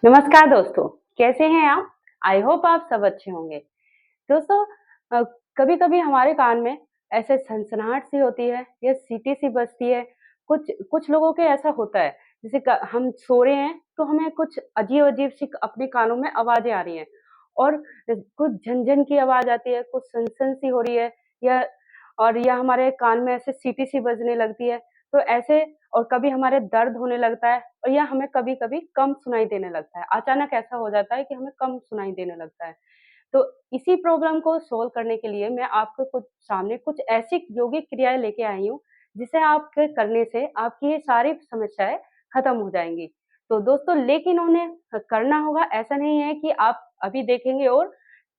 नमस्कार दोस्तों, कैसे हैं आप? आई होप आप सब अच्छे होंगे। दोस्तों कभी-कभी हमारे कान में ऐसे सनसनाहट सी होती है या सीटी सी बजती है। कुछ कुछ लोगों के ऐसा होता है, जैसे हम सो रहे हैं तो हमें कुछ अजीब-अजीब सी अपने कानों में आवाज़ें आ रही हैं और कुछ झन-झन की आवाज़ आती है, कुछ सन-सन सी हो रही है या या हमारे कान में ऐसे सीटी सी बजने लगती है। तो ऐसे और कभी हमारे दर्द होने लगता है और या हमें कभी-कभी कम सुनाई देने लगता है। अचानक ऐसा हो जाता है कि हमें कम सुनाई देने लगता है। तो इसी प्रॉब्लम को सोल्व करने के लिए मैं आपके कुछ सामने कुछ ऐसी योगिक क्रियाएँ लेके आई हूँ, जिसे आपके करने से आपकी ये सारी समस्याएँ खत्म हो जाएँगी। तो दोस्तों लेकिन उन्हें करना होगा, ऐसा नहीं है कि आप अभी देखेंगे और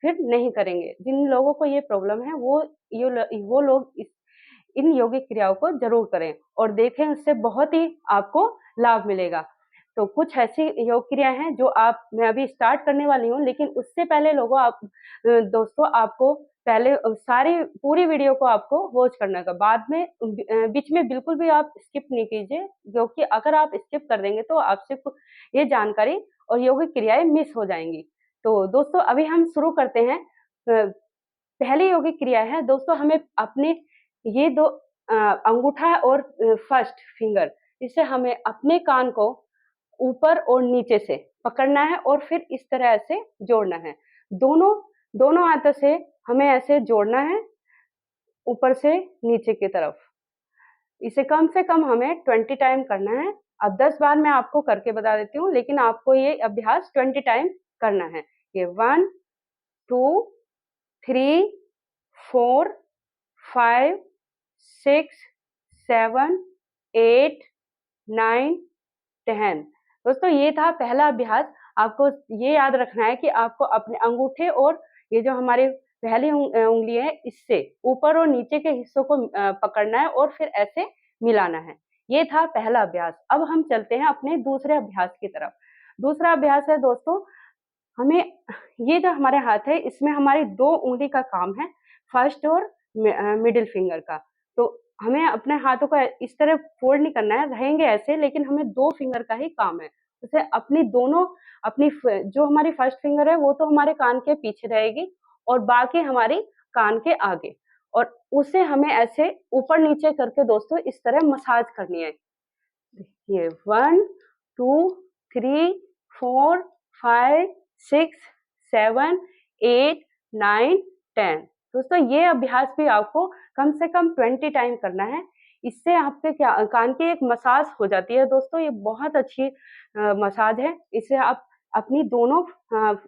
फिर नहीं करेंगे। जिन लोगों को ये प्रॉब्लम है वो लोग इस इन यौगिक क्रियाओं को ज़रूर करें और देखें उससे बहुत ही आपको लाभ मिलेगा। तो कुछ ऐसी योग क्रिया हैं जो मैं अभी स्टार्ट करने वाली हूँ, लेकिन उससे पहले दोस्तों आपको पहले सारी पूरी वीडियो को आपको वॉच करना होगा। बाद में बीच में बिल्कुल भी आप स्किप नहीं कीजिए, क्योंकि अगर आप स्किप कर देंगे तो आपसे ये जानकारी और यौगिक क्रियाएँ मिस हो जाएँगी। तो दोस्तों अभी हम शुरू करते हैं। पहली यौगिक क्रिया है दोस्तों, हमें अपने ये 2 अंगूठा और फर्स्ट फिंगर, इससे हमें अपने कान को ऊपर और नीचे से पकड़ना है और फिर इस तरह ऐसे जोड़ना है। दोनों दोनों हाथों से हमें ऐसे जोड़ना है ऊपर से नीचे की तरफ। इसे कम से कम हमें 20 टाइम करना है। अब 10 बार मैं आपको करके बता देती हूँ, लेकिन आपको ये अभ्यास 20 टाइम करना है। ये 1, 2, 3, 4, 5, 6, 7, 8, 9, 10। दोस्तों ये था पहला अभ्यास। आपको ये याद रखना है कि आपको अपने अंगूठे और ये जो हमारी पहली उँगली है, इससे ऊपर और नीचे के हिस्सों को पकड़ना है और फिर ऐसे मिलाना है। ये था पहला अभ्यास। अब हम चलते हैं अपने दूसरे अभ्यास की तरफ। दूसरा अभ्यास है दोस्तों, हमें ये जो हमारे हाथ है, इसमें हमारी 2 उँगली का काम है, फर्स्ट और मिडल फिंगर का। तो हमें अपने हाथों को इस तरह फोल्ड नहीं करना है, रहेंगे ऐसे, लेकिन हमें 2 फिंगर का ही काम है। जैसे अपनी जो हमारी फर्स्ट फिंगर है, वो तो हमारे कान के पीछे रहेगी और बाकी हमारी कान के आगे, और उसे हमें ऐसे ऊपर-नीचे करके दोस्तों इस तरह मसाज करनी है। ये 1, 2, 3, 4, 5, 6, 7, 8, 9, 10। दोस्तों ये अभ्यास भी आपको कम से कम 20 टाइम करना है। इससे आपके क्या कान की एक मसाज हो जाती है दोस्तों, ये बहुत अच्छी मसाज है। इसे आप अपनी दोनों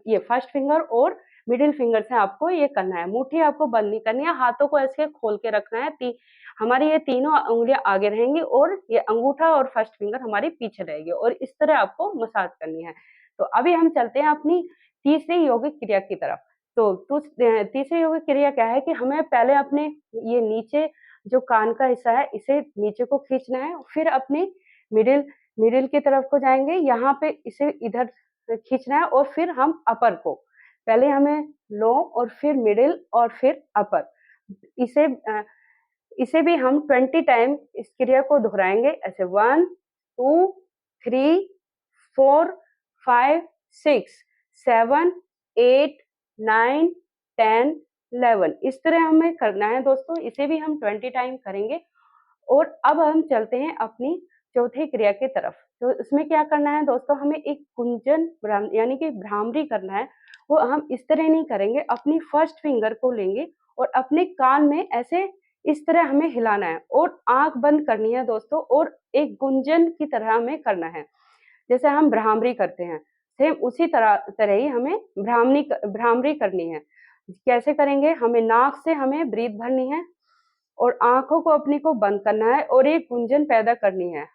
ये फर्स्ट फिंगर और मिडल फिंगर से आपको ये करना है। मुट्ठी आपको बंद नहीं करनी है, हाथों को ऐसे खोल के रखना है। हमारी ये तीनों उँगलियाँ आगे रहेंगी और ये अंगूठा और फर्स्ट फिंगर हमारी पीछे रहेगी और इस तरह आपको मसाज करनी है। तो अभी हम चलते हैं अपनी तीसरी यौगिक क्रिया की तरफ। तो तीसरी यौगिक क्रिया क्या है कि हमें पहले अपने ये नीचे जो कान का हिस्सा है, इसे नीचे को खींचना है, फिर अपनी मिडिल मिडिल की तरफ को जाएँगे, यहाँ पे इसे इधर खींचना है और फिर हम अपर को, पहले हमें लो और फिर मिडिल और फिर अपर। इसे अ इसे भी हम 20 टाइम इस क्रिया को दोहराएँगे, ऐसे 1, 2, 3, 4, 5, 6, 7, 8, 9, 10, 11। इस तरह हमें करना है दोस्तों, इसे भी हम 20 टाइम करेंगे। और अब हम चलते हैं अपनी चौथी क्रिया की तरफ। तो इसमें क्या करना है दोस्तों, हमें एक कुंजन यानी कि भ्रामरी करना है। वो हम इस तरह नहीं करेंगे, अपनी फर्स्ट फिंगर को लेंगे और अपने कान में ऐसे इस तरह हमें हिलाना है और आँख बंद करनी है दोस्तों, और एक गुंजन की तरह हमें करना है। जैसे हम भ्रामरी करते हैं, सेम उसी तरह तरह ही हमें भ्रामरी करनी है। कैसे करेंगे? हमें नाक से हमें ब्रीथ भरनी है और आँखों को अपनी को बंद करना है और एक गुंजन पैदा करनी है।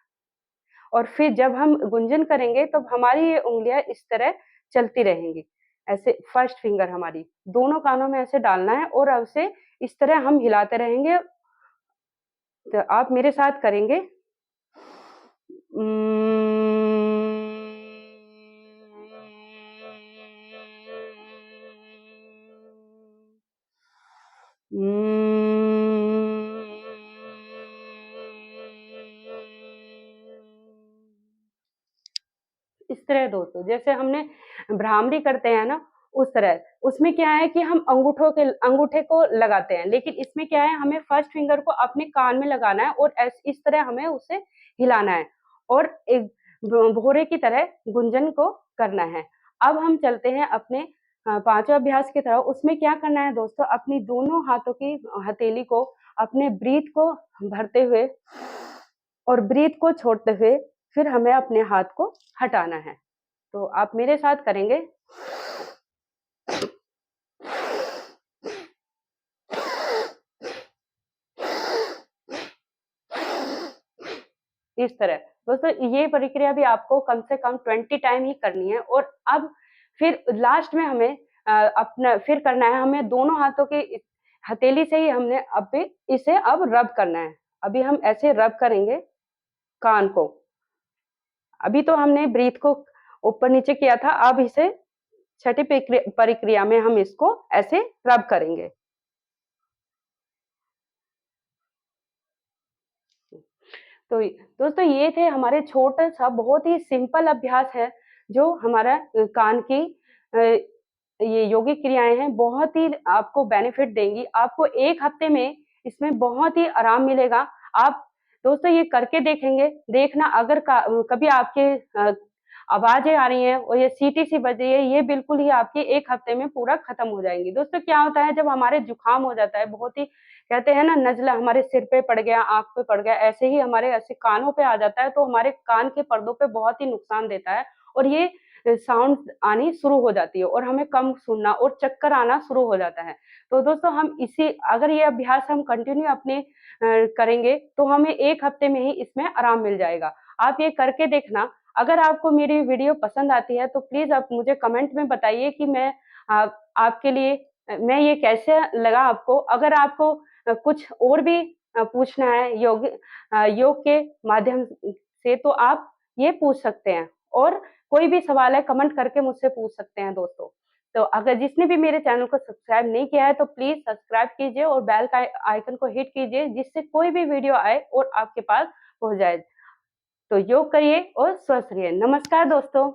और फिर जब हम गुंजन करेंगे तब हमारी ये उँगलियाँ इस तरह चलती रहेंगी। ऐसे फर्स्ट फिंगर हमारी दोनों कानों में ऐसे डालना है और अब से इस तरह हम हिलाते रहेंगे। तो आप मेरे साथ करेंगे। इस तरह दोस्तों, जैसे हमने भ्रामरी करते हैं ना, उस तरह। उसमें क्या है कि हम अंगूठे को लगाते हैं, लेकिन इसमें क्या है हमें फर्स्ट फिंगर को अपने कान में लगाना है और इस तरह हमें उसे हिलाना है और एक भोरे की तरह गुंजन को करना है। अब हम चलते हैं अपने 5वें अभ्यास की तरफ। उसमें क्या करना है दोस्तों, अपनी दोनों हाथों की हथेली को अपने ब्रीथ को भरते हुए और ब्रीथ को छोड़ते हुए फिर हमें अपने हाथ को हटाना है। तो आप मेरे साथ करेंगे। इस तरह। दोस्तों ये प्रक्रिया भी आपको कम से कम 20 टाइम ही करनी है और अब फिर लास्ट में हमें अपना फिर करना है, हमें दोनों हाथों की हथेली से ही हमने अभी इसे अब रब करना है। अभी हम ऐसे रब करेंगे कान को। अभी तो हमने ब्रीथ को ऊपर-नीचे किया था, अब इसे छठी प्रक्रिया में हम इसको ऐसे रब करेंगे। तो दोस्तों ये थे हमारे छोटा-सा बहुत ही सिंपल अभ्यास है, जो हमारा कान की ये योगिक क्रियाएँ हैं, बहुत ही आपको बेनिफिट देंगी। आपको 1 हफ्ते में इसमें बहुत ही आराम मिलेगा। आप दोस्तों ये करके देखेंगे, देखना अगर कभी आपके आवाज़ें आ रही हैं और ये सीटी-सी बज रही है, ये बिल्कुल ही आपके 1 हफ्ते में पूरा खत्म हो जाएँगी। दोस्तों क्या होता है जब हमारे जुकाम हो जाता है, बहुत ही कहते हैं ना नज़ला हमारे सिर पे पड़ गया, आँख पे पड़ गया, ऐसे ही हमारे ऐसे कानों पे आ जाता है, तो हमारे कान के पर्दों पे बहुत ही नुकसान देता है और ये साउंड आनी शुरू हो जाती है और हमें कम सुनना और चक्कर आना शुरू हो जाता है। तो दोस्तों हम इसी अगर ये अभ्यास हम कंटिन्यू अपने करेंगे, तो हमें 1 हफ्ते में ही इसमें आराम मिल जाएगा। आप ये करके देखना। अगर आपको मेरी वीडियो पसंद आती है, तो प्लीज़ आप मुझे कमेंट में बताइए कि आपके लिए मैं ये कैसे लगा आपको? अगर आपको कुछ और भी पूछना है योग के माध्यम से तो आप ये पूछ सकते हैं और कोई भी सवाल है कमेंट करके मुझसे पूछ सकते हैं दोस्तों। तो अगर जिसने भी मेरे चैनल को सब्सक्राइब नहीं किया है तो प्लीज़ सब्सक्राइब कीजिए और बेल का आइकन को हिट कीजिए जिससे कोई भी वीडियो आए और आपके पास पहुँच जाए। तो योग करिए और स्वस्थ रहिए। नमस्कार दोस्तों।